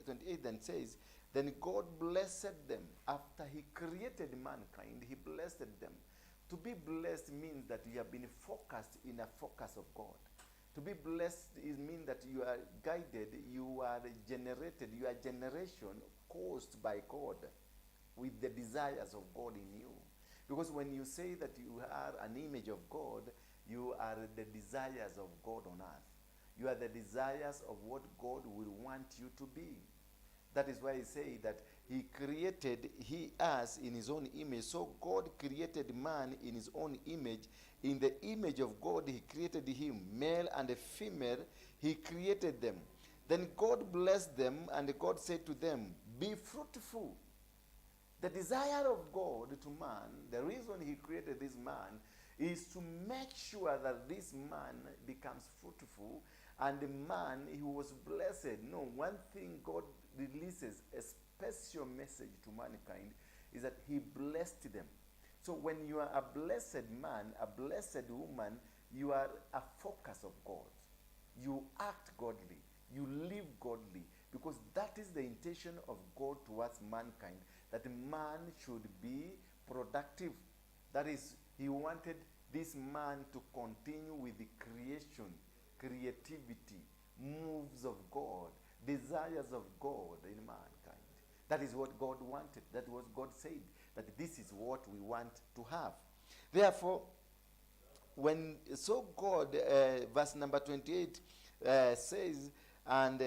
28 then says, then God blessed them. After he created mankind, he blessed them. To be blessed means that you have been focused in a focus of God. To be blessed means that you are guided, you are generated, your generation caused by God with the desires of God in you. Because when you say that you are an image of God, you are the desires of God on earth. You are the desires of what God will want you to be. That is why he said that he created us in his own image. So God created man in his own image. In the image of God he created him. Male and female he created them. Then God blessed them, and God said to them, be fruitful. The desire of God to man, the reason he created this man, is to make sure that this man becomes fruitful, and the man who was blessed. No, one thing God releases, a special message to mankind, is that he blessed them. So when you are a blessed man, a blessed woman, you are a focus of God. You act godly. You live godly. Because that is the intention of God towards mankind, that man should be productive. That is, he wanted this man to continue with the creation, creativity, moves of God, desires of God in mankind. That is what God wanted. That was God said, that this is what we want to have. Therefore, God, verse number 28 says, and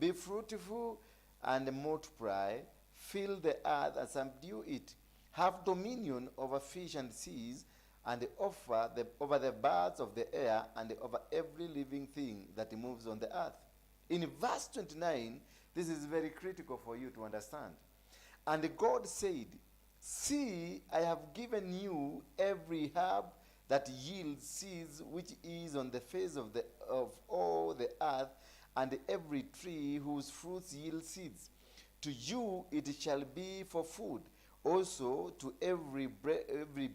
be fruitful and multiply, fill the earth and subdue it, have dominion over fish and seas, and over the birds of the air, and over every living thing that moves on the earth. In verse 29, this is very critical for you to understand. And God said, see, I have given you every herb that yields seeds, which is on the face of all the earth, and every tree whose fruits yield seeds. To you it shall be for food. Also to every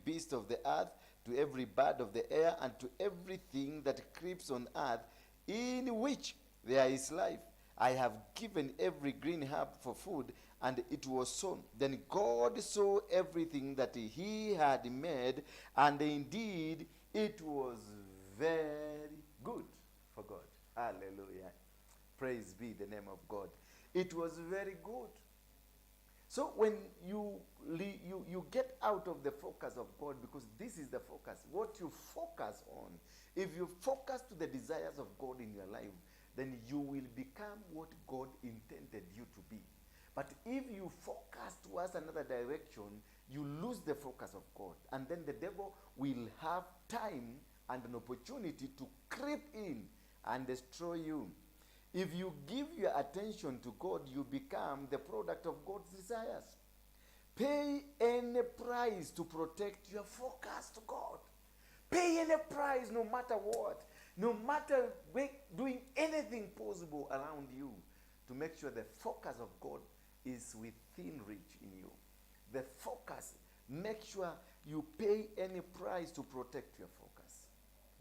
beast of the earth, to every bird of the air, and to everything that creeps on earth, in which there is life. I have given every green herb for food, and it was sown. Then God saw everything that he had made, and indeed it was very good for God. Hallelujah. Praise be the name of God. It was very good. So when you get out of the focus of God, because this is the focus, what you focus on, if you focus to the desires of God in your life, then you will become what God intended you to be. But if you focus towards another direction, you lose the focus of God. And then the devil will have time and an opportunity to creep in and destroy you. If you give your attention to God, you become the product of God's desires. Pay any price to protect your focus to God. Pay any price, no matter what. No matter doing anything possible around you to make sure the focus of God is within reach in you. The focus, make sure you pay any price to protect your focus.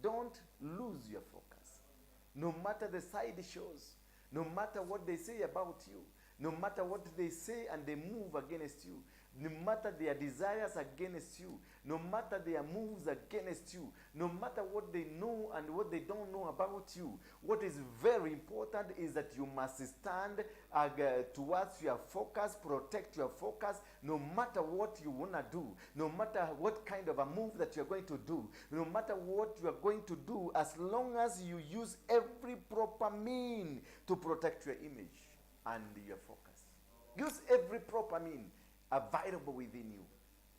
Don't lose your focus. No matter the side shows, no matter what they say about you, no matter what they say and they move against you, no matter their desires against you, no matter their moves against you, no matter what they know and what they don't know about you, what is very important is that you must stand towards your focus, protect your focus, no matter what you want to do, no matter what kind of a move that you're going to do, no matter what you are going to do, as long as you use every proper mean to protect your image and your focus. Use every proper mean available within you.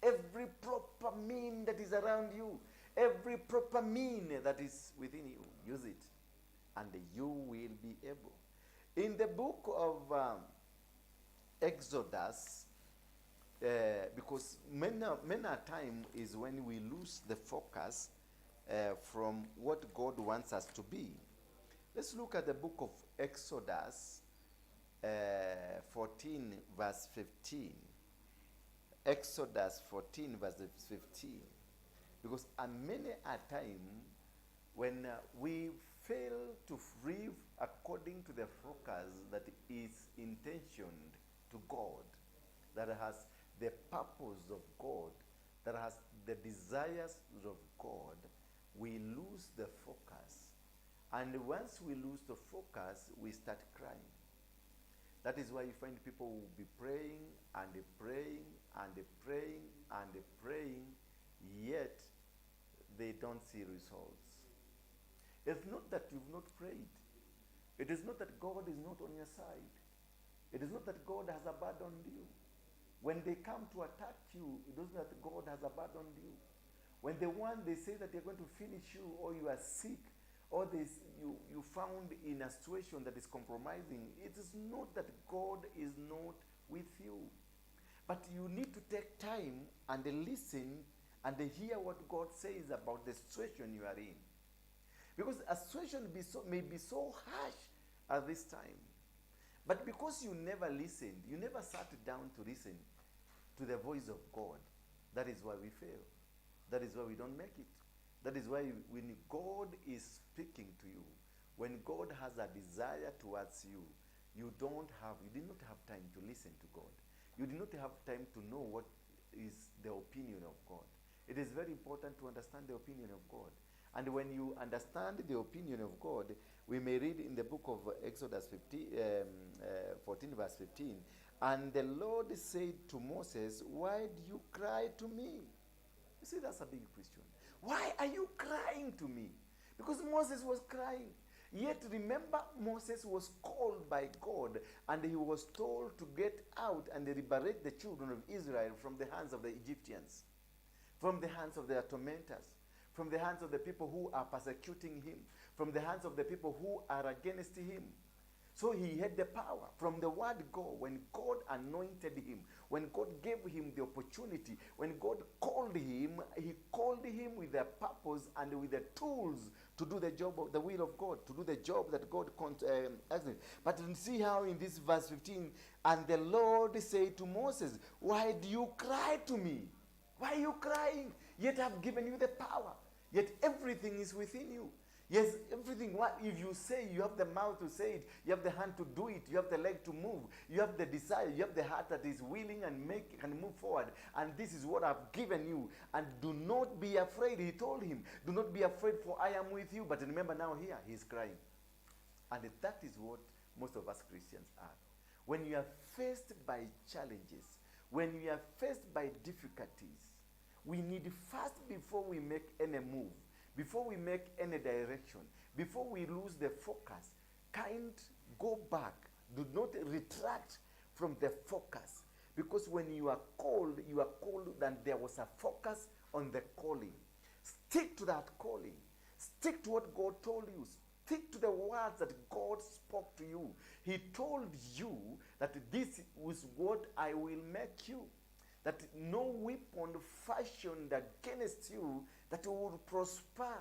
Every proper mean that is around you. Every proper mean that is within you. Use it. And you will be able. In the book of Exodus, because many a time is when we lose the focus from what God wants us to be. Let's look at the book of Exodus 14 verse 15. Exodus 14 verse 15. Because many a time when we fail to live according to the focus that is intentioned to God, that has the purpose of God, that has the desires of God, we lose the focus. And once we lose the focus, we start crying. That is why you find people will be praying and praying and praying and praying, yet they don't see results. It's not that you've not prayed. It is not that God is not on your side. It is not that God has abandoned you. When they come to attack you, it doesn't mean that God has abandoned you. When they say that they're going to finish you, or you are sick, or you found in a situation that is compromising, it is not that God is not with you. But you need to take time and listen and hear what God says about the situation you are in. Because a situation may be so harsh at this time. But because you never listened, you never sat down to listen to the voice of God, that is why we fail. That is why we don't make it. That is why when God is speaking to you, when God has a desire towards you, you did not have time to listen to God. You did not have time to know what is the opinion of God. It is very important to understand the opinion of God. And when you understand the opinion of God, we may read in the book of Exodus 14 verse 15, and the Lord said to Moses, why do you cry to me? You see, that's a big question. Why are you crying to me? Because Moses was crying. Yet remember, Moses was called by God, and he was told to get out and liberate the children of Israel from the hands of the Egyptians, from the hands of their tormentors, from the hands of the people who are persecuting him, from the hands of the people who are against him. So he had the power from the word go. When God anointed him, when God gave him the opportunity, when God called him, he called him with a purpose and with the tools to do the job of the will of God, to do the job that God asked him. But you see how in this verse 15, and the Lord said to Moses, why do you cry to me? Why are you crying? Yet I've given you the power. Yet everything is within you. Yes, everything. What if you say, you have the mouth to say it, you have the hand to do it, you have the leg to move, you have the desire, you have the heart that is willing and move forward. And this is what I've given you. And do not be afraid. He told him, do not be afraid, for I am with you. But remember now here, he's crying. And that is what most of us Christians are. When you are faced by challenges, when you are faced by difficulties, we need first, before we make any move, before we make any direction, before we lose the focus, go back. Do not retract from the focus. Because when you are called and there was a focus on the calling. Stick to that calling. Stick to what God told you. Stick to the words that God spoke to you. He told you that this was what I will make you. That no weapon fashioned against you that will prosper.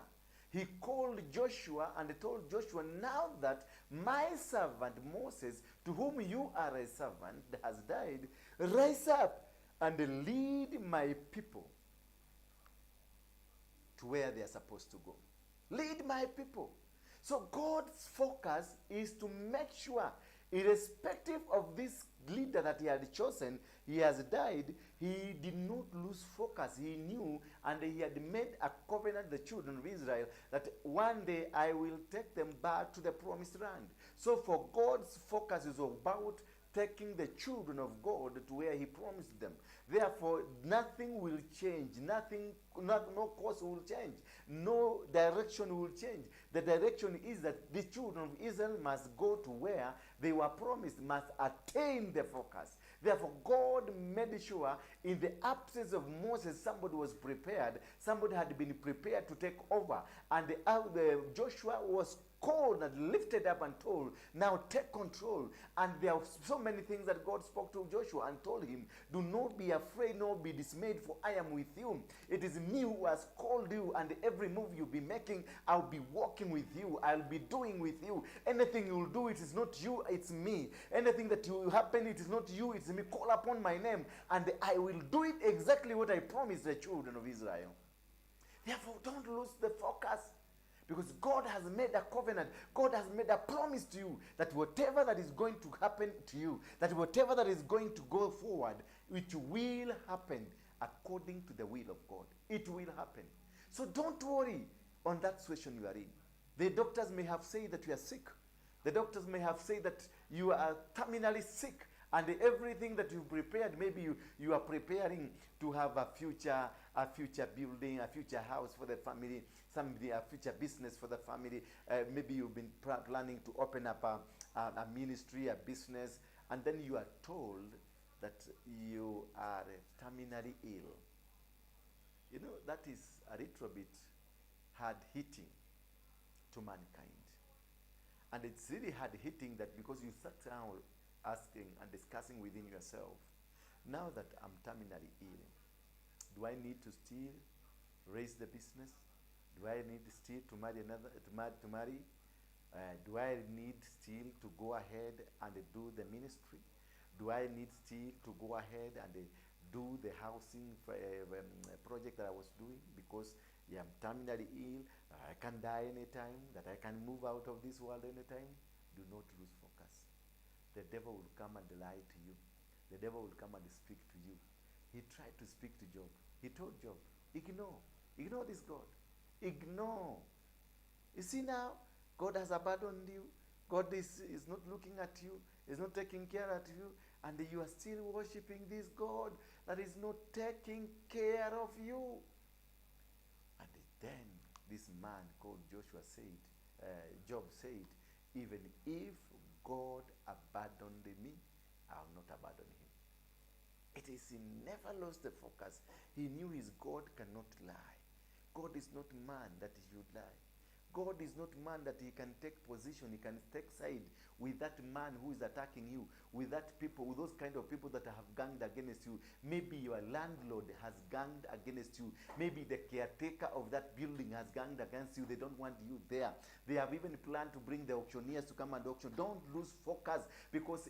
He called Joshua and told Joshua, now that my servant Moses, to whom you are a servant, has died, rise up and lead my people to where they are supposed to go. Lead my people. So God's focus is to make sure, irrespective of this leader that he had chosen, he has died, he did not lose focus. He knew, and he had made a covenant with the children of Israel that one day I will take them back to the promised land. So for God's focus is about taking the children of God to where he promised them. Therefore, nothing will change. No course will change. No direction will change. The direction is that the children of Israel must go to where they were promised, must attain the focus. Therefore, God made sure in the absence of Moses, somebody was prepared. Somebody had been prepared to take over. And Joshua was called and lifted up and told, now take control. And there are so many things that God spoke to Joshua and told him, do not be afraid, nor be dismayed, for I am with you. It is me who has called you, and every move you'll be making, I'll be walking with you. I'll be doing with you. Anything you'll do, it is not you, it's me. Anything that will happen, it is not you, it's me. Call upon my name, and I will do it exactly what I promised the children of Israel. Therefore, don't lose the focus. Because God has made a covenant. God has made a promise to you that whatever that is going to happen to you, that whatever that is going to go forward, it will happen according to the will of God. It will happen. So don't worry on that situation you are in. The doctors may have said that you are sick. The doctors may have said that you are terminally sick, and everything that you've prepared, maybe you are preparing to have a future building, a future house for the family, a future business for the family. Maybe you've been planning to open up a ministry, a business, and then you are told that you are terminally ill. You know, that is a little bit hard hitting to mankind. And it's really hard hitting that because you sat down asking and discussing within yourself, now that I'm terminally ill, do I need to still raise the business? Do I need still to marry to marry? Do I need still to go ahead and do the ministry? Do I need still to go ahead and do the housing project that I was doing? Because I'm terminally ill, I can die anytime, that I can move out of this world anytime. Do not lose focus. The devil will come and lie to you. The devil will come and speak to you. He tried to speak to Job. He told Job, ignore this God. Ignore. You see now, God has abandoned you. God is not looking at you, is not taking care of you, and you are still worshiping this God that is not taking care of you. And then this man called Job said, even if God abandoned me, I will not abandon him. It is he never lost the focus. He knew his God cannot lie. God is not man that he should lie. God is not man that he can take position, he can take side with that man who is attacking you, with that people, with those kind of people that have ganged against you. Maybe your landlord has ganged against you. Maybe the caretaker of that building has ganged against you. They don't want you there. They have even planned to bring the auctioneers to come and auction. Don't lose focus, because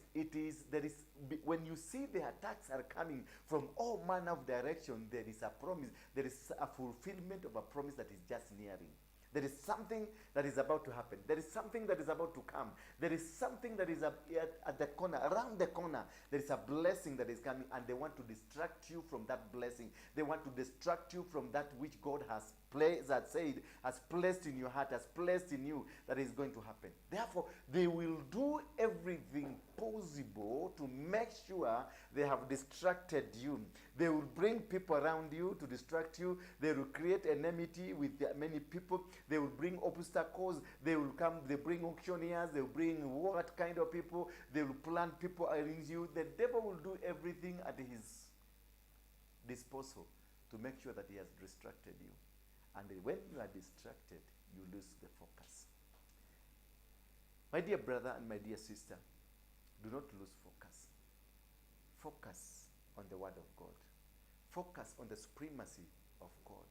when you see the attacks are coming from all manner of direction, there is a promise, there is a fulfillment of a promise that is just nearing. There is something that is about to happen. There is something that is about to come. There is something that is at the corner, around the corner. There is a blessing that is coming, and they want to distract you from that blessing. They want to distract you from that which God has placed in your heart, has placed in you, that is going to happen. Therefore, they will do everything possible to make sure they have distracted you. They will bring people around you to distract you. They will create enmity with many people. They will bring obstacles. They will come, they bring auctioneers. They will bring what kind of people. They will plant people against you. The devil will do everything at his disposal to make sure that he has distracted you. And when you are distracted, you lose the focus. My dear brother and my dear sister, do not lose focus. Focus on the word of God. Focus on the supremacy of God.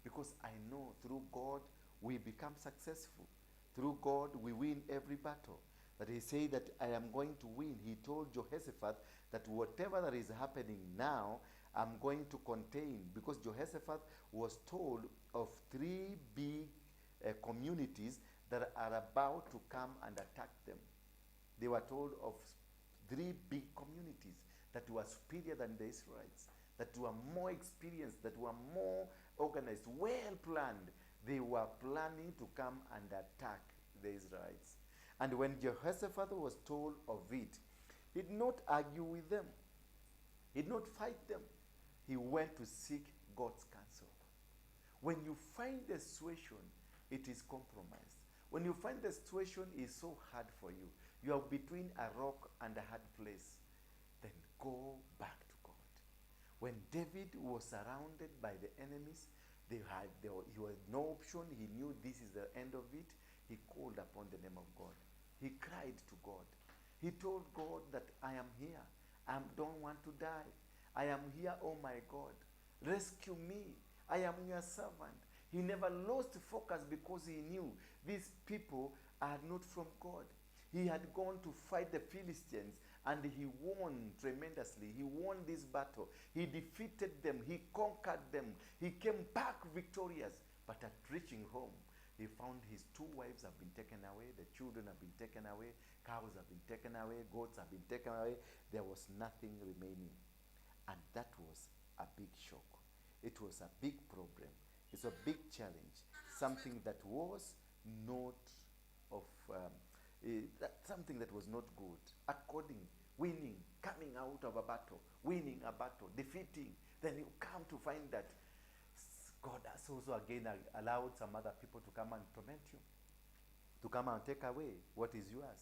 Because I know through God we become successful. Through God we win every battle. That he said that I am going to win. He told Jehoshaphat that whatever that is happening now, I'm going to contain. Because Jehoshaphat was told of 3 big communities that are about to come and attack them. They were told of 3 big communities that were superior than the Israelites, that were more experienced, that were more organized, well planned. They were planning to come and attack the Israelites. And when Jehoshaphat was told of it, he did not argue with them. He did not fight them. He went to seek God's counsel. When you find the situation, it is compromised. When you find the situation is so hard for you, you are between a rock and a hard place, then go back to God. When David was surrounded by the enemies, he had no option. He knew this is the end of it. He called upon the name of God. He cried to God. He told God that I am here. I don't want to die. I am here, oh my God. Rescue me. I am your servant. He never lost focus because he knew these people are not from God. He had gone to fight the Philistines and he won tremendously. He won this battle. He defeated them. He conquered them. He came back victorious. But at reaching home, He found his 2 wives have been taken away, the children have been taken away, cows have been taken away, goats have been taken away. There was nothing remaining. And that was a big shock. It was a big problem. It's a big challenge. Something that was not of, something that was not good. Winning, coming out of a battle, winning a battle, defeating. Then you come to find that God has also again allowed some other people to come and torment you, to come and take away what is yours.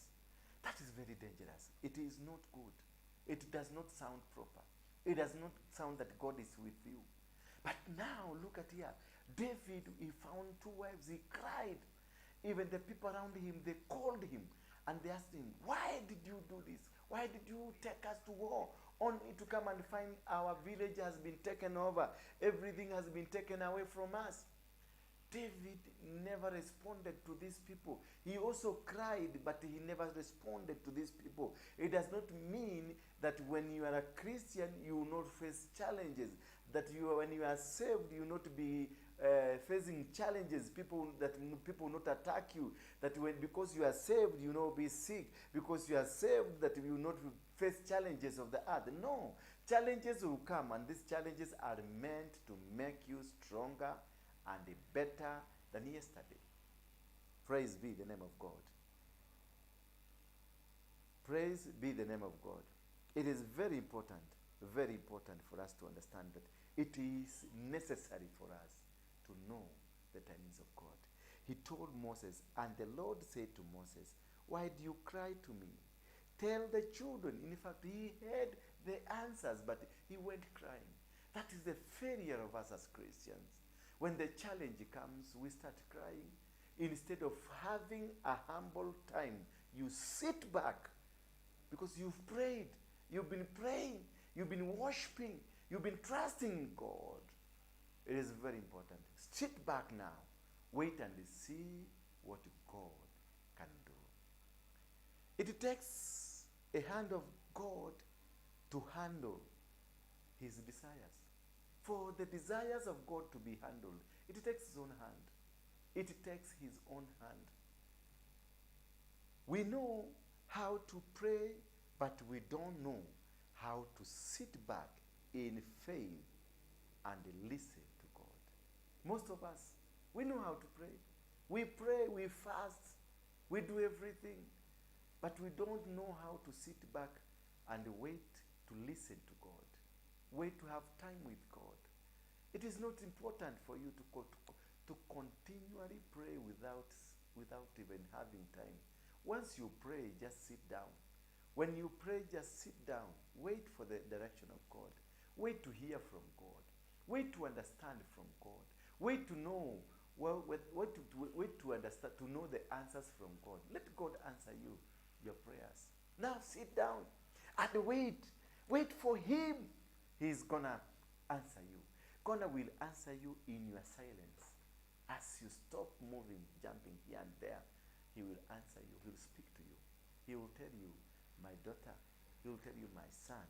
That is very dangerous. It is not good. It does not sound proper. It does not sound that God is with you. But now, look at here. David, he found 2 wives. He cried. Even the people around him, they called him and they asked him, why did you do this? Why did you take us to war? Only to come and find our village has been taken over. Everything has been taken away from us. David never responded to these people. He also cried, but he never responded to these people. It does not mean that when you are a Christian, you will not face challenges. That when you are saved, you will not be facing challenges. People will not attack you. That because you are saved, you will not be sick. Because you are saved, that you will not face challenges of the earth. No, challenges will come, and these challenges are meant to make you stronger and better than yesterday. Praise be the name of God. Praise be the name of God. It is very important for us to understand that it is necessary for us to know the timings of God. He told Moses, and the Lord said to Moses, why do you cry to me? Tell the children. In fact, he had the answers, but he went crying. That is the failure of us as Christians. When the challenge comes, we start crying. Instead of having a humble time, you sit back because you've prayed, you've been praying, you've been worshiping, you've been trusting in God. It is very important. Sit back now, wait and see what God can do. It takes a hand of God to handle his desires. For the desires of God to be handled, it takes his own hand. It takes his own hand. We know how to pray, but we don't know how to sit back in faith and listen to God. Most of us, we know how to pray. We pray, we fast, we do everything, but we don't know how to sit back and wait to listen to God. Wait to have time with God. It is not important for you to continually pray without even having time. Once you pray, just sit down. When you pray, just sit down. Wait for the direction of God. Wait to hear from God. Wait to understand from God. Wait to know, wait to understand, to know the answers from God. Let God answer you, your prayers. Now sit down and wait. Wait for him. He's gonna answer you. God will answer you in your silence. As you stop moving, jumping here and there, he will answer you. He will speak to you. He will tell you, my daughter, he will tell you, my son,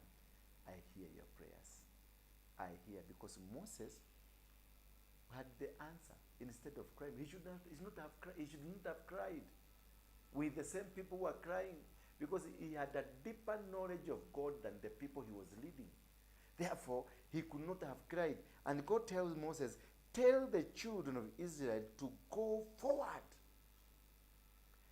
I hear your prayers. I hear, because Moses had the answer. Instead of crying, he should not have cried with the same people who are crying, because he had a deeper knowledge of God than the people he was leading. Therefore, he could not have cried. And God tells Moses, tell the children of Israel to go forward.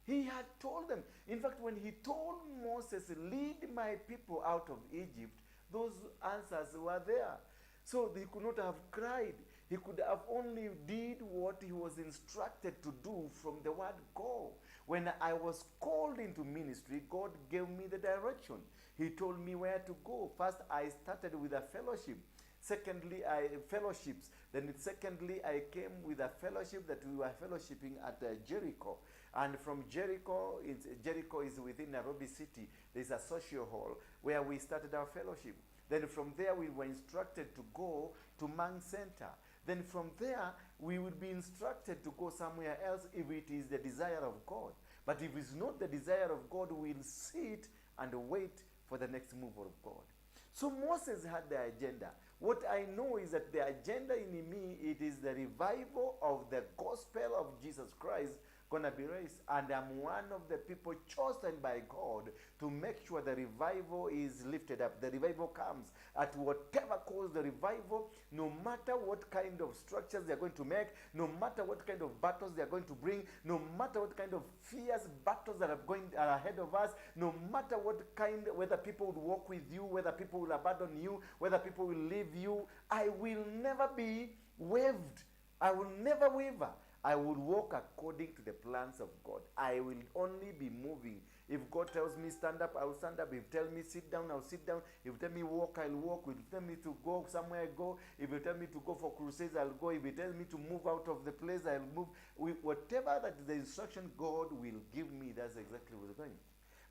He had told them. In fact, when he told Moses, lead my people out of Egypt, those answers were there. So he could not have cried. He could have only did what he was instructed to do from the word go. When I was called into ministry, God gave me the direction. He told me where to go. First, I started with a fellowship. Secondly, fellowships. Then secondly, I came with a fellowship that we were fellowshipping at Jericho. And from Jericho, Jericho is within Nairobi City. There's a social hall where we started our fellowship. Then from there, we were instructed to go to Mang Center. Then from there, we will be instructed to go somewhere else if it is the desire of God. But if it's not the desire of God, we'll sit and wait for the next move of God. So Moses had the agenda. What I know is that the agenda in me, it is the revival of the gospel of Jesus Christ gonna be raised. And I'm one of the people chosen by God to make sure the revival is lifted up. The revival comes at whatever cause the revival, no matter what kind of structures they're going to make, no matter what kind of battles they're going to bring, no matter what kind of fierce battles that are ahead of us, no matter what kind, whether people will walk with you, whether people will abandon you, whether people will leave you, I will never be waved. I will never waver. I will walk according to the plans of God. I will only be moving. If God tells me stand up, I will stand up. If He tells me sit down, I'll sit down. If He tells me walk, I'll walk. If He tells me to go somewhere, I'll go. If He tells me to go for crusades, I'll go. If He tells me to move out of the place, I'll move. Whatever that the instruction God will give me, that's exactly what's going.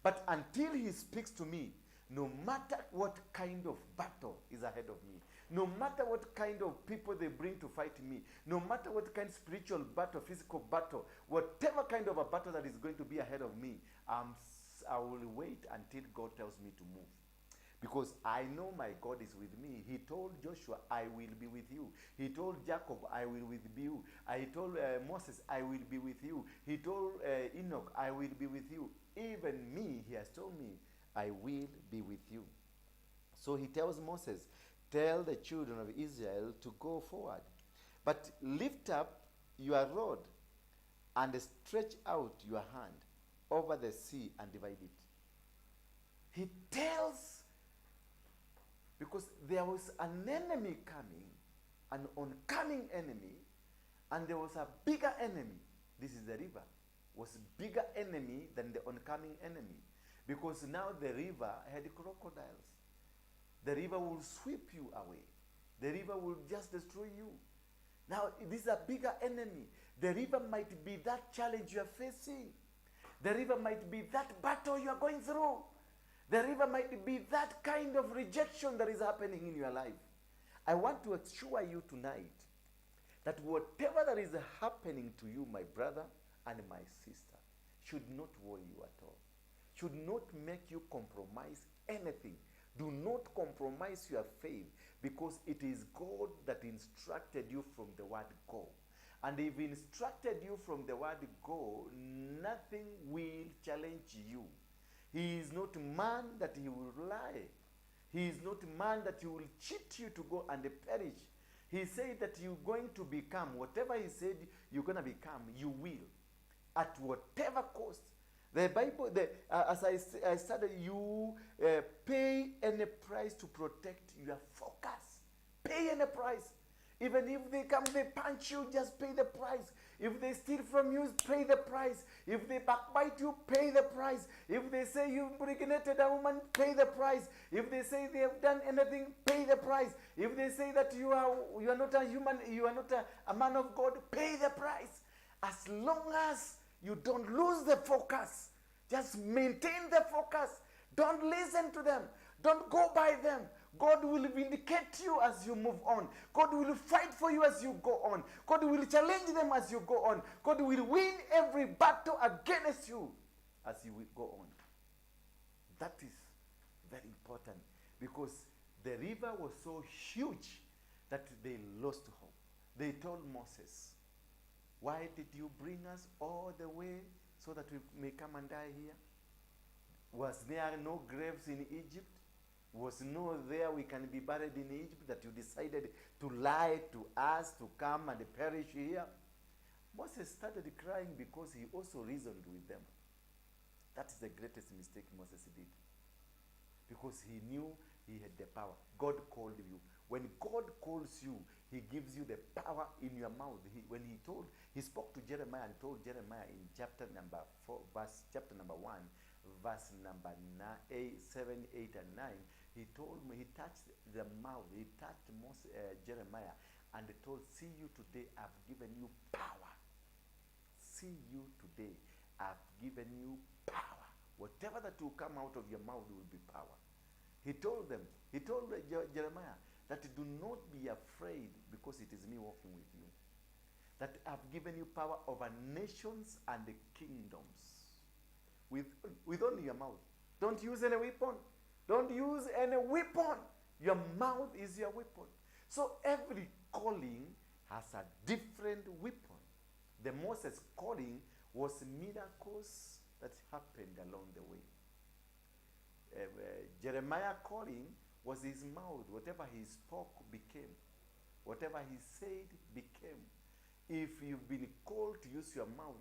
But until He speaks to me, no matter what kind of battle is ahead of me, no matter what kind of people they bring to fight me, no matter what kind of spiritual battle, physical battle, whatever kind of a battle that is going to be ahead of me, I will wait until God tells me to move. Because I know my God is with me. He told Joshua, I will be with you. He told Jacob, I will be you. He told Moses, I will be with you. He told Enoch, I will be with you. Even me, He has told me, I will be with you. So He tells Moses, tell the children of Israel to go forward. But lift up your rod and stretch out your hand over the sea and divide it. He tells, because there was an enemy coming, an oncoming enemy, and there was a bigger enemy. This is the river. Was a bigger enemy than the oncoming enemy. Because now the river had crocodiles. The river will sweep you away. The river will just destroy you. Now, this is a bigger enemy. The river might be that challenge you are facing. The river might be that battle you are going through. The river might be that kind of rejection that is happening in your life. I want to assure you tonight that whatever that is happening to you, my brother and my sister, should not worry you at all. Should not make you compromise anything. Do not compromise your faith, because it is God that instructed you from the word go. And if He instructed you from the word go, nothing will challenge you. He is not man that He will lie. He is not man that He will cheat you to go and perish. He said that you're going to become, whatever He said you're going to become, you will. At whatever cost. The Bible, as I studied, you pay any price to protect your focus. Pay any price. Even if they come, they punch you, just pay the price. If they steal from you, pay the price. If they backbite you, pay the price. If they say you impregnated a woman, pay the price. If they say they have done anything, pay the price. If they say that you are not a human, you are not a man of God, pay the price. As long as you don't lose the focus. Just maintain the focus. Don't listen to them. Don't go by them. God will vindicate you as you move on. God will fight for you as you go on. God will challenge them as you go on. God will win every battle against you as you will go on. That is very important, because the river was so huge that they lost hope. They told Moses, why did you bring us all the way so that we may come and die here? Was there no graves in Egypt? Was no there we can be buried in Egypt, that you decided to lie to us to come and perish here? Moses started crying because he also reasoned with them. That is the greatest mistake Moses did. Because he knew he had the power. God called you. When God calls you, He gives you the power in your mouth. He spoke to Jeremiah and told Jeremiah in chapter number 1, verse number 7, 8, and 9. He told me, he touched the mouth, he touched Jeremiah, and he told, see you today, I've given you power. See you today, I've given you power. Whatever that will come out of your mouth will be power. He told Jeremiah, that do not be afraid, because it is me walking with you. That I've given you power over nations and the kingdoms. With only your mouth. Don't use any weapon. Don't use any weapon Your mouth is your weapon. So every calling has a different weapon. The Moses calling was miracles that happened along the way. Jeremiah calling was his mouth. Whatever he spoke became. Whatever he said became. If you've been called to use your mouth,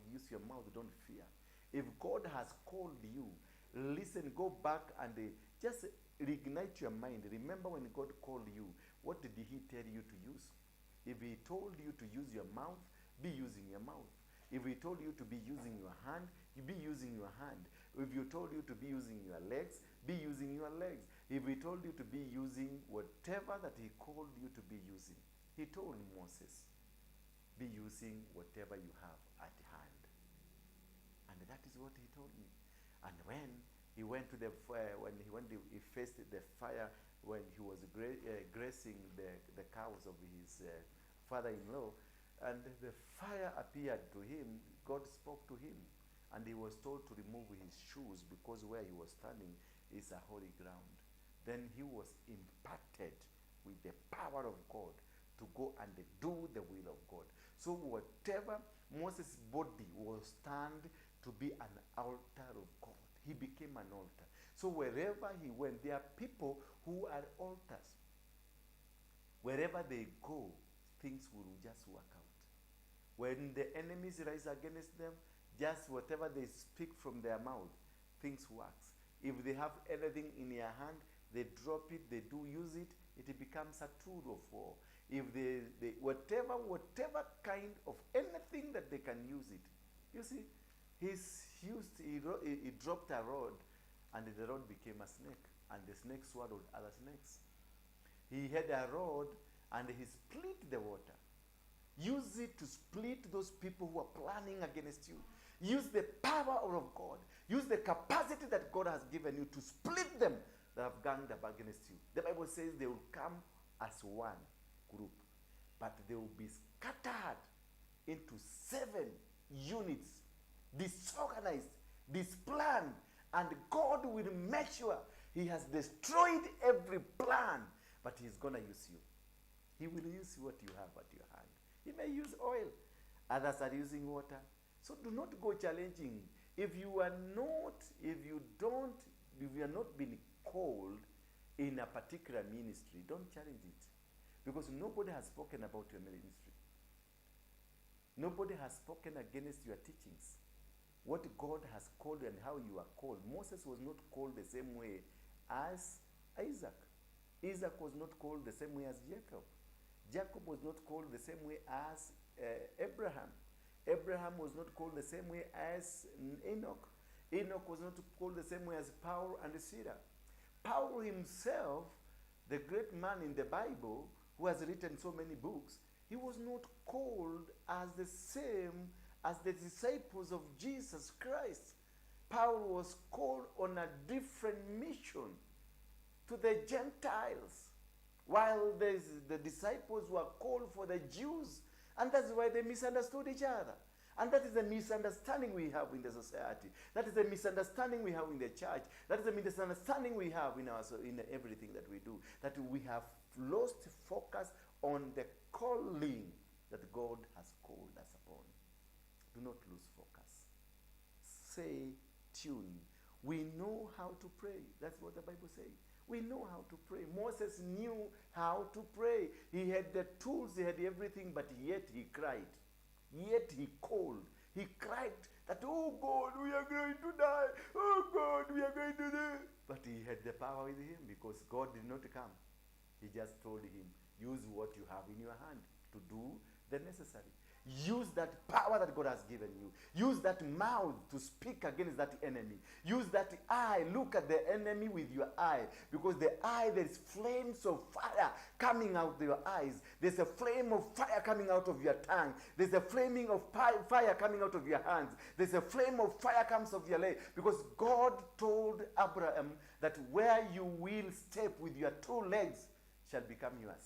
don't fear. If God has called you, listen, go back and just reignite your mind. Remember when God called you, what did he tell you to use? If he told you to use your mouth, be using your mouth. If he told you to be using your hand, you be using your hand. If he told you to be using your legs, be using your legs. If he told you to be using whatever that he called you to be using, he told Moses, be using whatever you have at hand. And that is what he told me. And when he went to the fire, he faced the fire, when he was grazing the cows of his father-in-law, and the fire appeared to him, God spoke to him, and he was told to remove his shoes because where he was standing is a holy ground. Then he was impacted with the power of God to go and do the will of God. So whatever Moses' body was turned to be an altar of God, he became an altar. So wherever he went, there are people who are altars. Wherever they go, things will just work out. When the enemies rise against them, just whatever they speak from their mouth, things works. If they have anything in their hand, they drop it, they do use it, it becomes a tool of war. If they whatever kind of anything that they can use it. You see, he dropped a rod, and the rod became a snake, and the snake swallowed other snakes. He had a rod, and he split the water. Use it to split those people who are planning against you. Use the power of God. Use the capacity that God has given you to split them that have ganged up against you. The Bible says they will come as one group, but they will be scattered into 7 units, disorganized, displanned, and God will make sure he has destroyed every plan, but he's going to use you. He will use what you have at your hand. He may use oil. Others are using water. So do not go challenging. If you are not been called in a particular ministry, don't challenge it. Because nobody has spoken about your ministry. Nobody has spoken against your teachings. What God has called you and how you are called. Moses was not called the same way as Isaac. Isaac was not called the same way as Jacob. Jacob was not called the same way as Abraham. Abraham was not called the same way as Enoch. Enoch was not called the same way as Paul and Sarah. Paul himself, the great man in the Bible who has written so many books, he was not called as the same as the disciples of Jesus Christ. Paul was called on a different mission to the Gentiles, while the disciples were called for the Jews. And that's why they misunderstood each other. And that is the misunderstanding we have in the society. That is the misunderstanding we have in the church. That is the misunderstanding we have in everything that we do. That we have lost focus on the calling that God has called us upon. Do not lose focus. Stay tuned. We know how to pray. That's what the Bible says. We know how to pray. Moses knew how to pray. He had the tools, he had everything, but yet he cried. Yet he called. He cried that, oh God, we are going to die. Oh God, we are going to die. But he had the power with him because God did not come. He just told him, use what you have in your hand to do the necessary. Use that power that God has given you. Use that mouth to speak against that enemy. Use that eye. Look at the enemy with your eye. Because the eye, there's flames of fire coming out of your eyes. There's a flame of fire coming out of your tongue. There's a flaming of fire coming out of your hands. There's a flame of fire comes of your leg. Because God told Abraham that where you will step with your 2 legs shall become yours.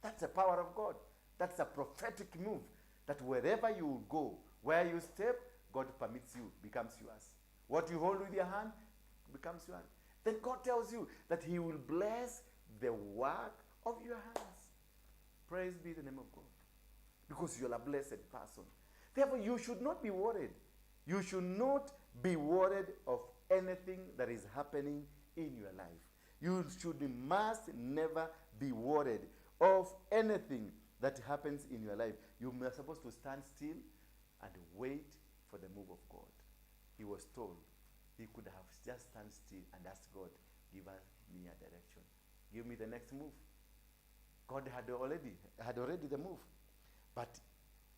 That's the power of God. That's a prophetic move. That wherever you go, where you step, God permits you, becomes yours. What you hold with your hand becomes yours. Then God tells you that he will bless the work of your hands. Praise be the name of God. Because you're a blessed person. Therefore, you should not be worried. You should not be worried of anything that is happening in your life. You must never be worried of anything that happens in your life. You are supposed to stand still and wait for the move of God. He was told he could have just stand still and ask God, give me a direction. Give me the next move. God had already the move. But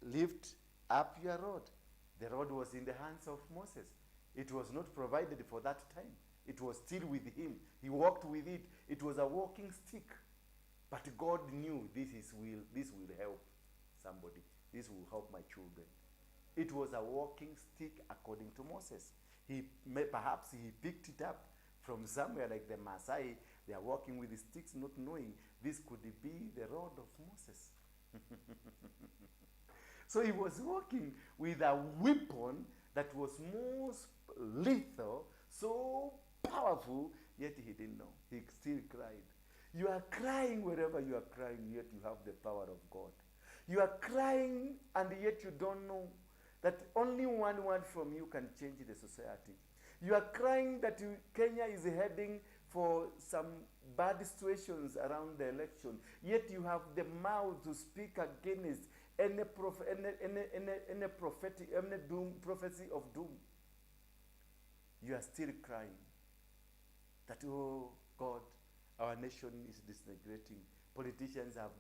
lift up your rod. The rod was in the hands of Moses. It was not provided for that time. It was still with him. He walked with it. It was a walking stick. But God knew this will help somebody. This will help my children. It was a walking stick according to Moses. Perhaps he picked it up from somewhere like the Maasai. They are walking with the sticks not knowing this could be the rod of Moses. So he was walking with a weapon that was most lethal, so powerful, yet he didn't know. He still cried. You are crying wherever you are crying, yet you have the power of God. You are crying and yet you don't know that only one word from you can change the society. You are crying that Kenya is heading for some bad situations around the election, yet you have the mouth to speak against any prophecy of doom. You are still crying that, oh God, our nation is disintegrating. Politicians have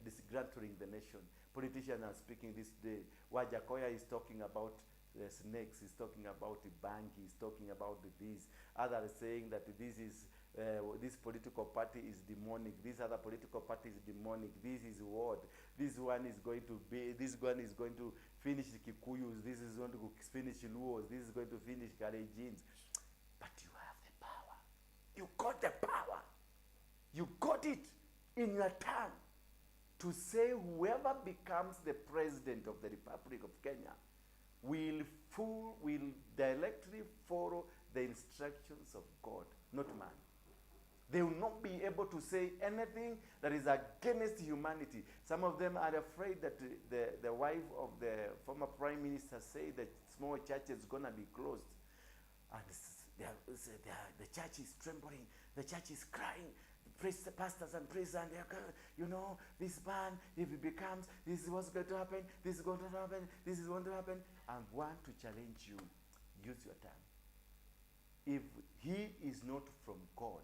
disgrantling the nation. Politicians are speaking this day. Wajakoya is talking about snakes, he's talking about the bank, he's talking about this. Others saying that this political party is demonic, this other political party is demonic, this is what, this one is going to finish the Kikuyus, this is going to finish Luos, this is going to finish Kalenjins. But you have the power. You got the power. You got it in your tongue to say whoever becomes the president of the Republic of Kenya will directly follow the instructions of God, not man. They will not be able to say anything that is against humanity. Some of them are afraid that the wife of the former prime minister said that small church is going to be closed. And the church is trembling. The church is crying. The pastors and priests, and this man, if it becomes, this is what's going to happen, this is going to happen, this is going to happen. I want to challenge you. Use your tongue. If he is not from God,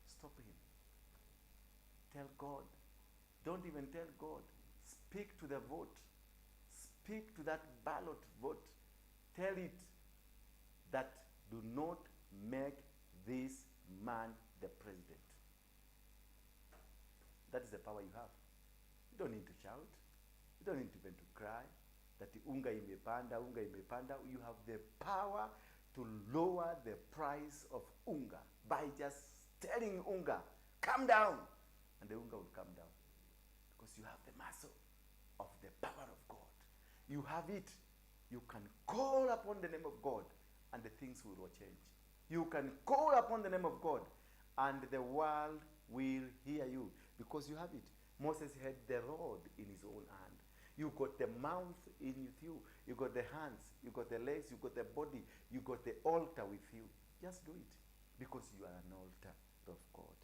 stop him. Tell God. Don't even tell God. Speak to the vote. Speak to that ballot vote. Tell it that do not make this man the president. That is the power you have. You don't need to shout. You don't need even to cry. That the unga imepanda. You have the power to lower the price of unga by just telling unga, come down. And the unga will come down. Because you have the muscle of the power of God. You have it. You can call upon the name of God and the things will change. You can call upon the name of God and the world will hear you because you have it. Moses had the rod in his own hand. You got the mouth in you. You got the hands. You got the legs. You got the body. You got the altar with you. Just do it because you are an altar of God.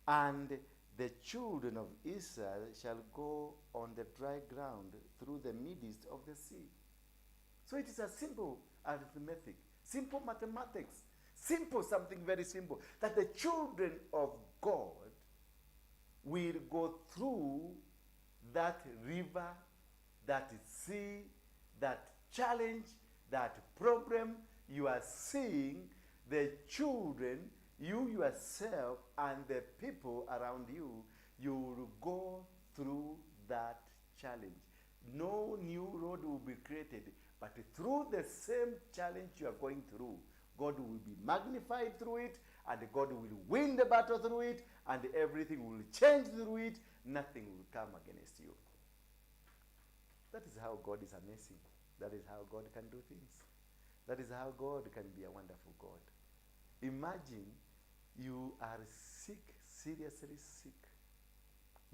And the children of Israel shall go on the dry ground through the midst of the sea. So it is a simple arithmetic, simple mathematics, simple, something very simple, that the children of God will go through that river, that sea, that challenge, that problem you are seeing. The children, you yourself, and the people around you, you will go through that challenge. No new road will be created, but through the same challenge you are going through, God will be magnified through it, and God will win the battle through it, and everything will change through it. Nothing will come against you. That is how God is amazing. That is how God can do things. That is how God can be a wonderful God. Imagine you are sick, seriously sick.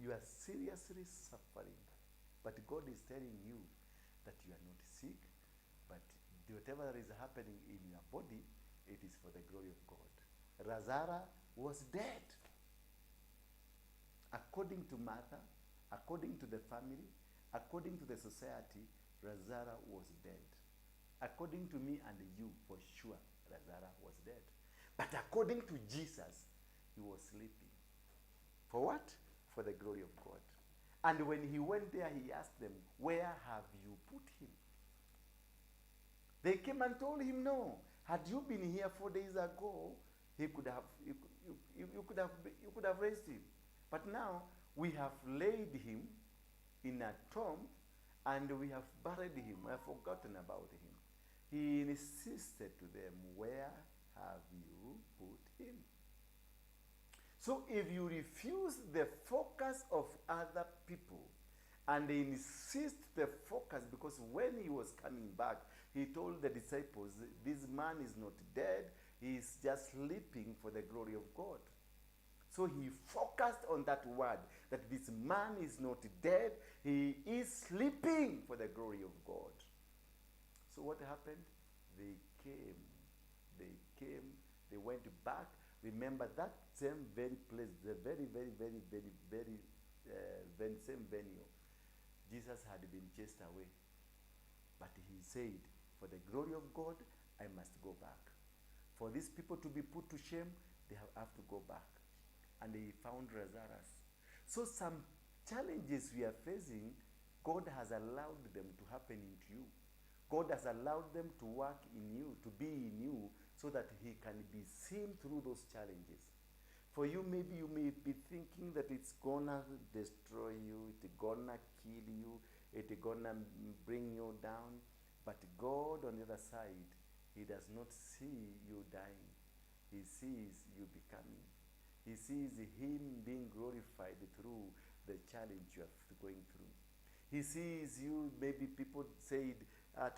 You are seriously suffering. But God is telling you that you are not sick, but whatever is happening in your body, it is for the glory of God. Lazarus was dead. According to Martha, according to the family, according to the society, Lazarus was dead. According to me and you, for sure, Lazarus was dead. But according to Jesus, he was sleeping. For what? For the glory of God. And when he went there, he asked them, where have you put him? They came and told him, no. Had you been here 4 days ago, you could have raised him. But now we have laid him in a tomb and we have buried him. We have forgotten about him. He insisted to them, where have you put him? So if you refuse the focus of other people and insist the focus, because when he was coming back, he told the disciples, this man is not dead, he is just sleeping for the glory of God. So he focused on that word, that this man is not dead, he is sleeping for the glory of God. So what happened? They came, they went back. Remember that same very place, the very same venue. Jesus had been chased away. But he said, for the glory of God, I must go back. For these people to be put to shame, they have to go back. And they found Lazarus. So some challenges we are facing, God has allowed them to happen into you. God has allowed them to work in you, to be in you, so that he can be seen through those challenges. For you, maybe you may be thinking that it's gonna destroy you, it's gonna kill you, it's gonna bring you down. But God on the other side, he does not see you dying. He sees you becoming. He sees him being glorified through the challenge you are going through. He sees you, maybe people said, now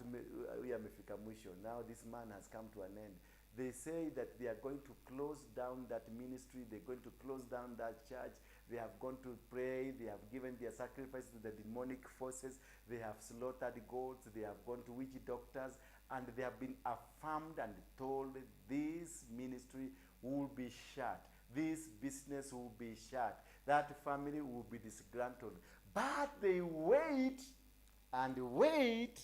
this man has come to an end. They say that they are going to close down that ministry, they're going to close down that church, they have gone to pray, they have given their sacrifice to the demonic forces, they have slaughtered goats, they have gone to witch doctors, and they have been affirmed and told this ministry will be shut, this business will be shut, that family will be disgruntled. But they wait and wait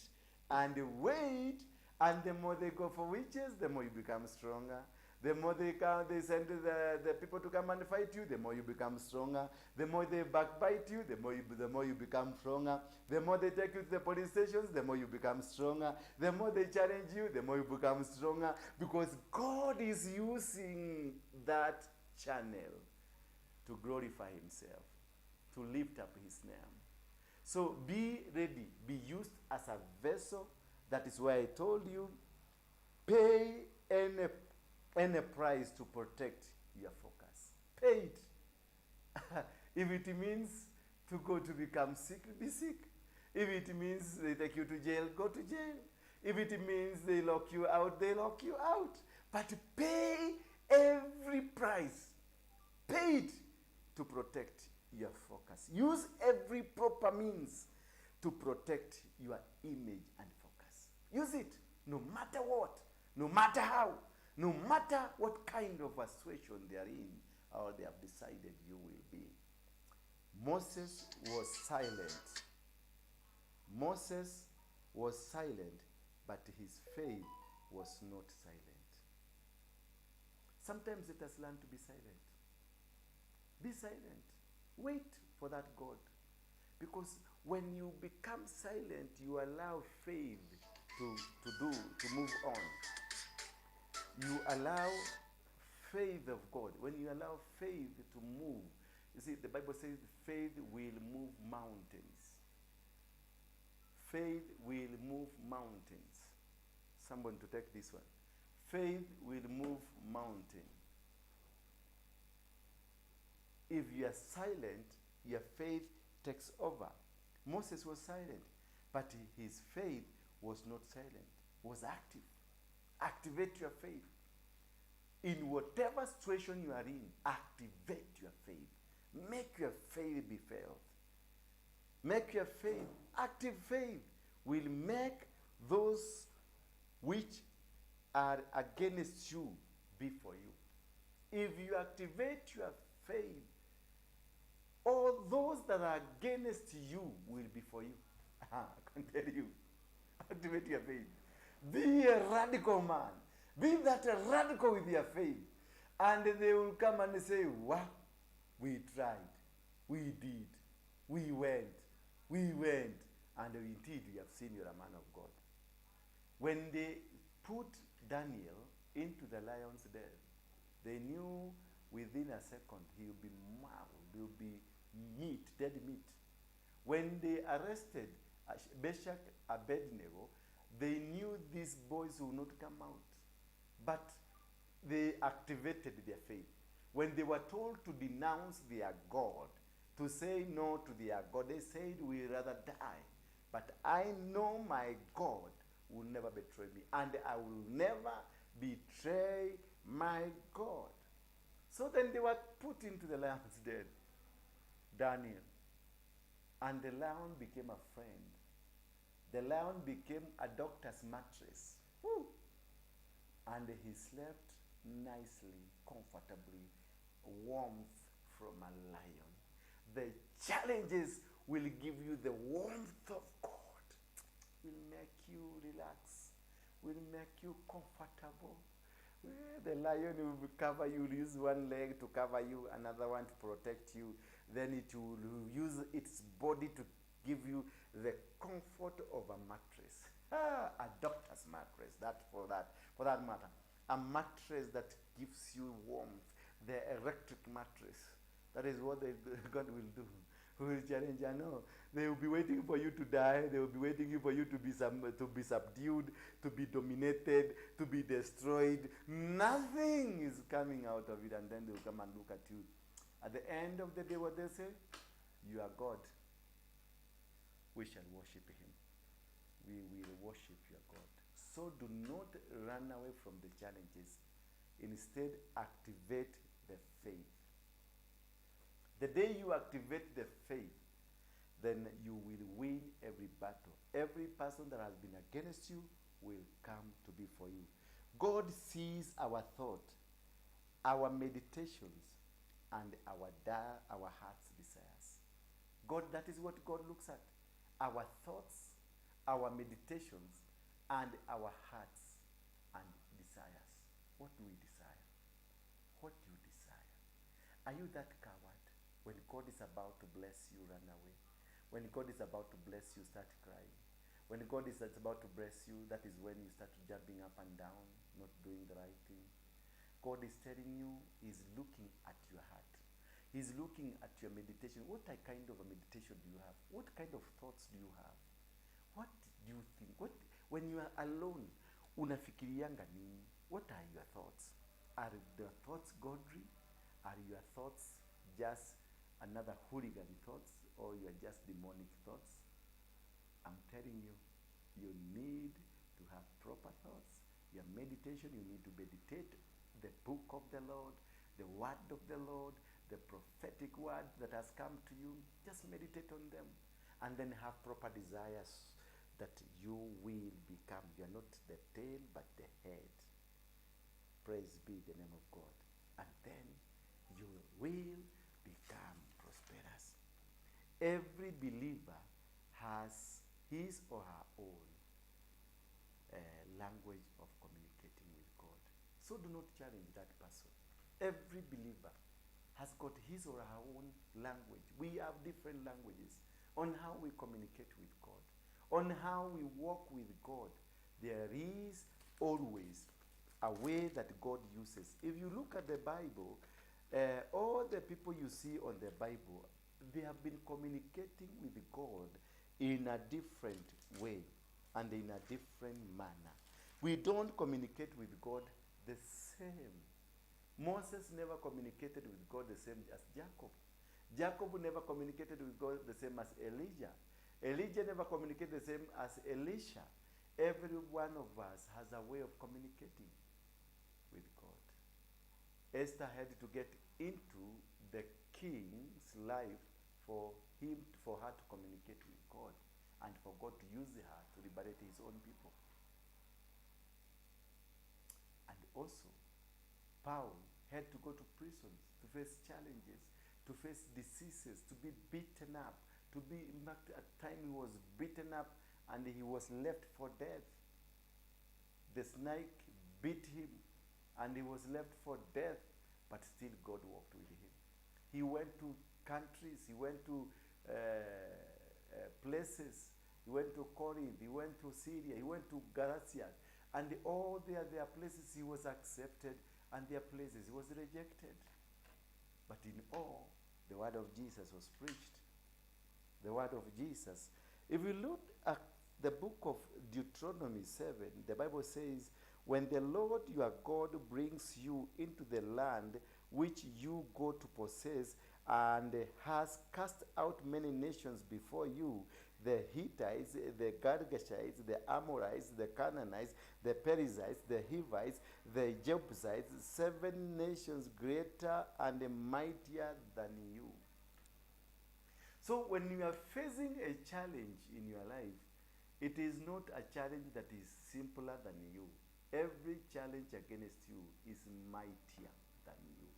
and wait, and the more they go for witches, the more you become stronger. The more they send the people to come and fight you, the more you become stronger. The more they backbite you, the more you become stronger. The more they take you to the police stations, the more you become stronger. The more they challenge you, the more you become stronger. Because God is using that channel to glorify himself, to lift up his name. So be ready, be used as a vessel. That is why I told you, pay any price to protect your focus. Pay it. If it means to go to become sick, be sick. If it means they take you to jail, go to jail. If it means they lock you out, they lock you out. But pay every price. Pay it to protect your focus. Use every proper means to protect your image and focus. Use it, no matter what, no matter how, no matter what kind of a situation they are in or they have decided you will be. Moses was silent. Moses was silent, but his faith was not silent. Sometimes let us learn to be silent. Be silent. Wait for that God. Because when you become silent, you allow faith to move on. You allow faith of God. When you allow faith to move, you see, the Bible says faith will move mountains. Faith will move mountains. Someone to take this one. Faith will move mountains. If you are silent, your faith takes over. Moses was silent, but his faith was not silent, was active. Activate your faith. In whatever situation you are in, activate your faith. Make your faith be felt. Make your faith, active faith, will make those which are against you be for you. If you activate your faith, all those that are against you will be for you. I can tell you. Activate your faith. Be a radical man. Be that radical with your faith. And they will come and say, wow, we tried. We did. We went. And indeed, we have seen you're a man of God. When they put Daniel into the lion's den, they knew within a second he will be marveled. He will be meat, dead meat. When they arrested Meshach Abednego, they knew these boys would not come out. But they activated their faith. When they were told to denounce their God, to say no to their God, they said, we'd rather die. But I know my God will never betray me, and I will never betray my God. So then they were put into the lion's den, Daniel. And the lion became a friend. The lion became a doctor's mattress. Woo! And he slept nicely, comfortably, warmth from a lion. The challenges will give you the warmth of God, will make you relax, will make you comfortable. The lion will cover you, use one leg to cover you, another one to protect you. Then it will use its body to give you the comfort of a mattress. A doctor's mattress, for that matter. A mattress that gives you warmth, the electric mattress. That is what God will do. Who will challenge? I know. They will be waiting for you to die. They will be waiting for you to be subdued, to be dominated, to be destroyed. Nothing is coming out of it, and then they will come and look at you. At the end of the day, what they say? You are God. We shall worship him. We will worship your God. So do not run away from the challenges. Instead, activate the faith. The day you activate the faith, then you will win every battle. Every person that has been against you will come to be for you. God sees our thought, our meditations, and our heart's desires. God, that is what God looks at. Our thoughts, our meditations, and our hearts and desires. What do we desire? What do you desire? Are you that coward? When God is about to bless you, run away. When God is about to bless you, start crying. When God is about to bless you, that is when you start jumping up and down, not doing the right thing. God is telling you, he's looking at your heart. He's looking at your meditation. What kind of a meditation do you have? What kind of thoughts do you have? What do you think? When you are alone, unafikirianga nini? What are your thoughts? Are the thoughts godly? Are your thoughts just another hooligan thoughts, or you are just demonic thoughts? I'm telling you, you need to have proper thoughts. Your meditation, you need to meditate the book of the Lord, the word of the Lord, the prophetic word that has come to you. Just meditate on them, and then have proper desires that you will become. You are not the tail, but the head. Praise be the name of God. And then you will become prosperous. Every believer has his or her own language of communicating with God. So do not challenge that person. Every believer has got his or her own language. We have different languages on how we communicate with God, on how we walk with God. There is always a way that God uses. If you look at the Bible, all the people you see on the Bible, they have been communicating with God in a different way and in a different manner. We don't communicate with God the same. Moses never communicated with God the same as Jacob. Jacob never communicated with God the same as Elijah. Elijah never communicated the same as Elisha. Every one of us has a way of communicating with God. Esther had to get into the king's life for her to communicate with God and for God to use her to liberate his own people. And also, Paul had to go to prisons to face challenges, to face diseases, to be beaten up, to be, in fact, at time he was beaten up and he was left for death. The snake bit him and he was left for death, but still God walked with him. He went to countries, he went to places, he went to Corinth, he went to Syria, he went to Galatia, and all their places he was accepted, and their places he was rejected. But in all, the word of Jesus was preached. The word of Jesus. If you look at the book of Deuteronomy 7, the Bible says, when the Lord your God brings you into the land which you go to possess, and has cast out many nations before you, the Hittites, the Girgashites, the Amorites, the Canaanites, the Perizzites, the Hivites, the Jebusites, 7 nations greater and mightier than you. So when you are facing a challenge in your life, it is not a challenge that is simpler than you. Every challenge against you is mightier than you.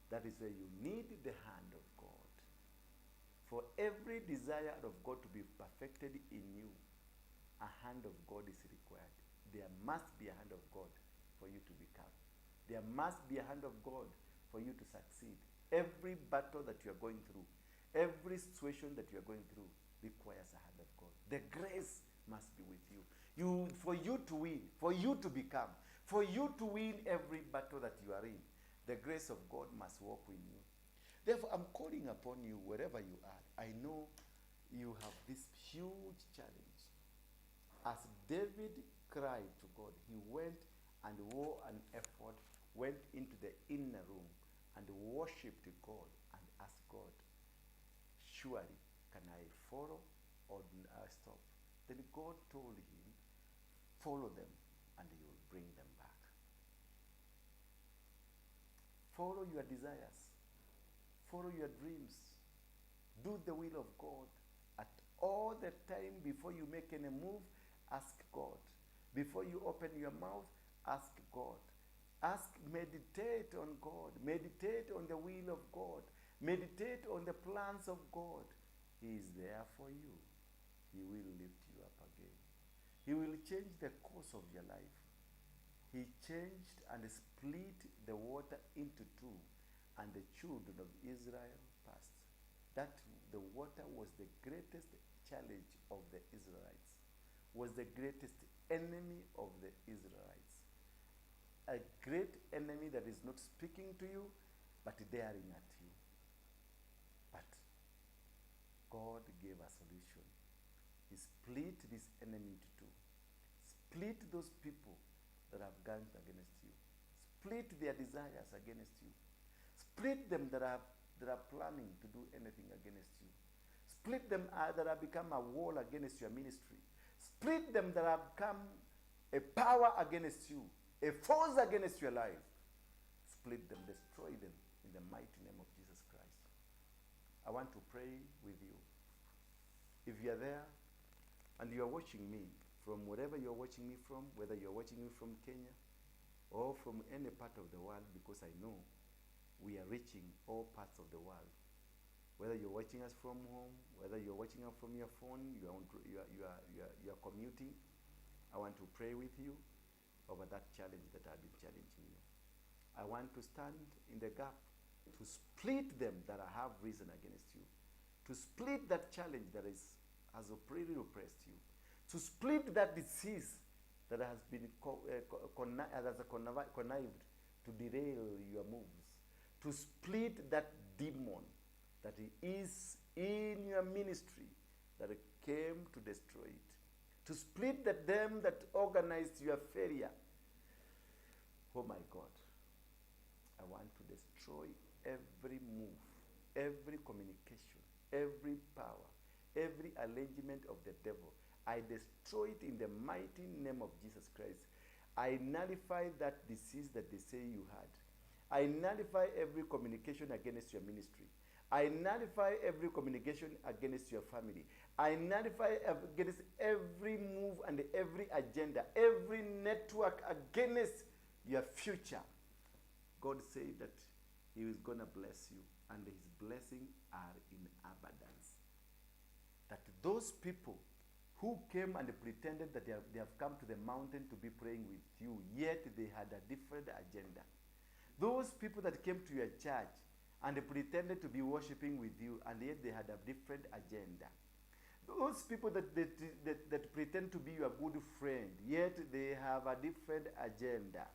That is where you need the hand of God. For every desire of God to be perfected in you, a hand of God is required. There must be a hand of God for you to become. There must be a hand of God for you to succeed. Every battle that you are going through, every situation that you are going through requires a hand of God. The grace must be with you. For you to win, for you to become, for you to win every battle that you are in, the grace of God must walk with you. Therefore, I'm calling upon you wherever you are. I know you have this huge challenge. As David cried to God, he went and wore an ephod, went into the inner room and worshipped God and asked God, surely can I follow or stop? Then God told him, follow them and you will bring them back. Follow your desires. Follow your dreams. Do the will of God. At all the time before you make any move, ask God. Before you open your mouth, ask God. Meditate on God. Meditate on the will of God. Meditate on the plans of God. He is there for you. He will lift you up again. He will change the course of your life. He changed and split the water into two, and the children of Israel passed. That the water was the greatest challenge of the Israelites, was the greatest enemy of the Israelites. A great enemy that is not speaking to you, but daring at you. But God gave a solution. He split this enemy into two. Split those people that have gone against you. Split their desires against you. Split them that are planning to do anything against you. Split them that have become a wall against your ministry. Split them that have become a power against you, a force against your life. Split them, destroy them in the mighty name of Jesus Christ. I want to pray with you. If you are there and you are watching me from wherever you are watching me from, whether you are watching me from Kenya or from any part of the world, because I know we are reaching all parts of the world. Whether you're watching us from home, whether you're watching us from your phone, you are commuting, I want to pray with you over that challenge that I've been challenging you. I want to stand in the gap to split them that have risen against you, to split that challenge that has really oppressed you, to split that disease that has been connived to derail your moves, to split that demon that is in your ministry that came to destroy it, to split them that organized your failure. Oh my God, I want to destroy every move, every communication, every power, every arrangement of the devil. I destroy it in the mighty name of Jesus Christ. I nullify that disease that they say you had. I nullify every communication against your ministry. I nullify every communication against your family. I nullify against every move and every agenda, every network against your future. God said that he is going to bless you, and his blessings are in abundance. That those people who came and pretended that they have come to the mountain to be praying with you, yet they had a different agenda. Those people that came to your church and they pretended to be worshiping with you, and yet they had a different agenda. Those people that pretend to be your good friend, yet they have a different agenda.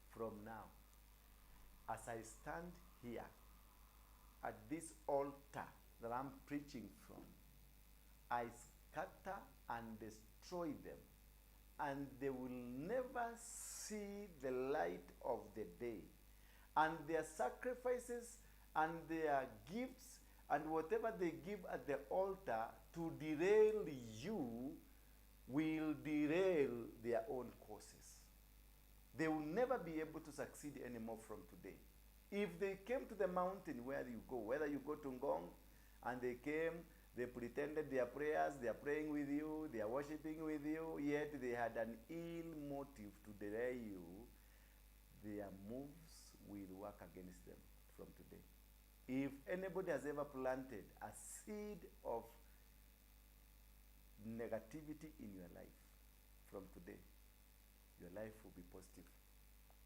From now, as I stand here at this altar that I'm preaching from, I scatter and destroy them, and they will never see the light of the day. And their sacrifices and their gifts and whatever they give at the altar to derail you will derail their own courses. They will never be able to succeed anymore from today. If they came to the mountain where you go, whether you go to Ngong and they came, they pretended their prayers, they are praying with you, they are worshiping with you, yet they had an ill motive to derail you, their moves will work against them from today. If anybody has ever planted a seed of negativity in your life, from today, your life will be positive.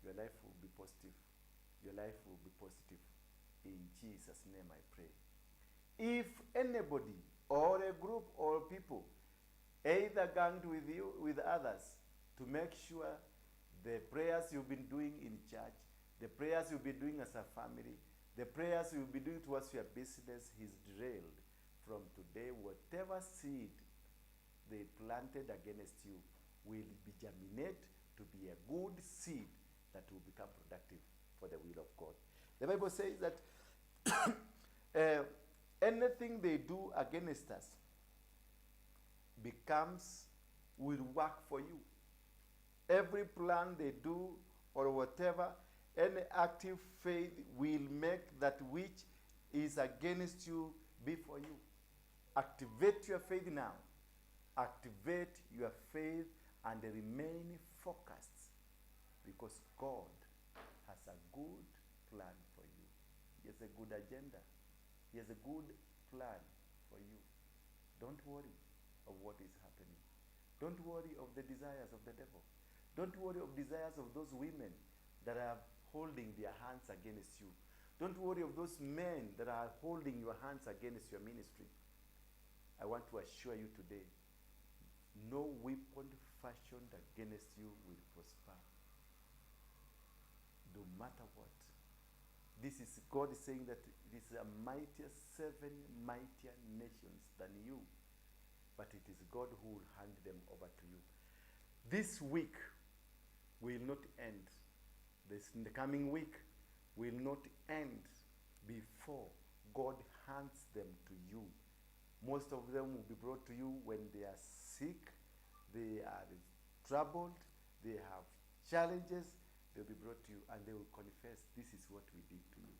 Your life will be positive. Your life will be positive. In Jesus' name I pray. If anybody or a group or people either ganged with you, with others, to make sure the prayers you've been doing in church, the prayers you'll be doing as a family, the prayers you'll be doing towards your business is derailed, from today, whatever seed they planted against you will be germinate to be a good seed that will become productive for the will of God. The Bible says that anything they do against us will work for you. Every plan they do or whatever, any active faith will make that which is against you be for you. Activate your faith now. Activate your faith and remain focused, because God has a good plan for you. He has a good agenda. He has a good plan for you. Don't worry of what is happening. Don't worry of the desires of the devil. Don't worry of desires of those women that are holding their hands against you. Don't worry of those men that are holding your hands against your ministry. I want to assure you today, no weapon fashioned against you will prosper. No matter what. This is God is saying that it is a mightier, 7 mightier nations than you. But it is God who will hand them over to you. This week will not end. In the coming week will not end before God hands them to you. Most of them will be brought to you when they are sick, they are troubled, they have challenges. They'll be brought to you and they will confess, this is what we did to you.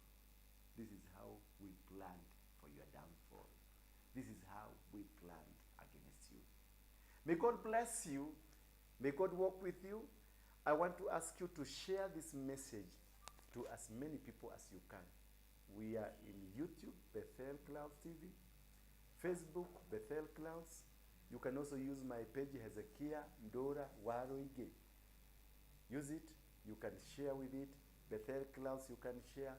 This is how we planned for your downfall. This is how we planned against you. May God bless you. May God walk with you. I want to ask you to share this message to as many people as you can. We are in YouTube, Bethel Clouds TV, Facebook, Bethel Clouds. You can also use my page, Rev Ndura Waruinge. Use it. You can share with it. Bethel Clouds, you can share.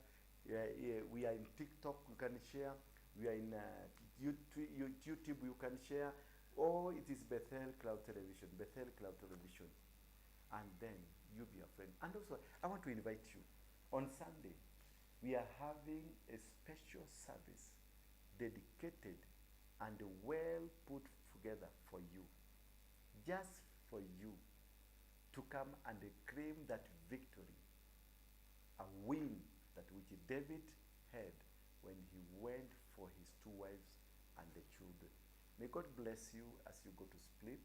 We are in TikTok, you can share. We are in YouTube, you can share. Or it is Bethel Cloud Television, Bethel Cloud Television. And then you be a friend. And also, I want to invite you. On Sunday, we are having a special service dedicated and well put together for you. Just for you to come and claim that victory, a win that which David had when he went for his 2 wives and the children. May God bless you as you go to sleep,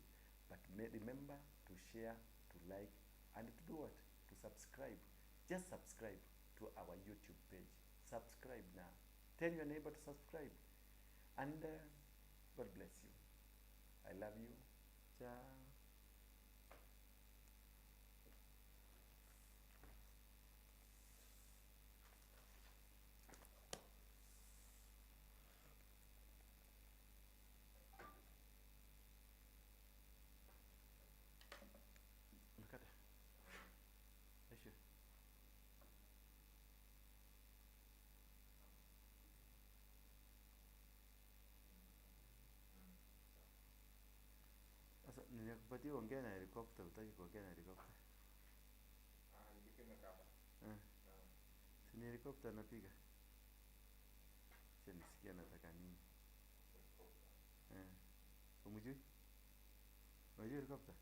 but remember to share, to like, and to do what? To subscribe. just subscribe to our YouTube page. Subscribe now. Tell your neighbor to subscribe. And God bless you. I love you. Ciao. Look at it. Sasa ninakupatia ongea na helicopter, utaki kuongea na helicopter. Nipime kama. Si ni helicopter napiga. Sasa nisikia nataka nini? Umjui? Unajua helicopter?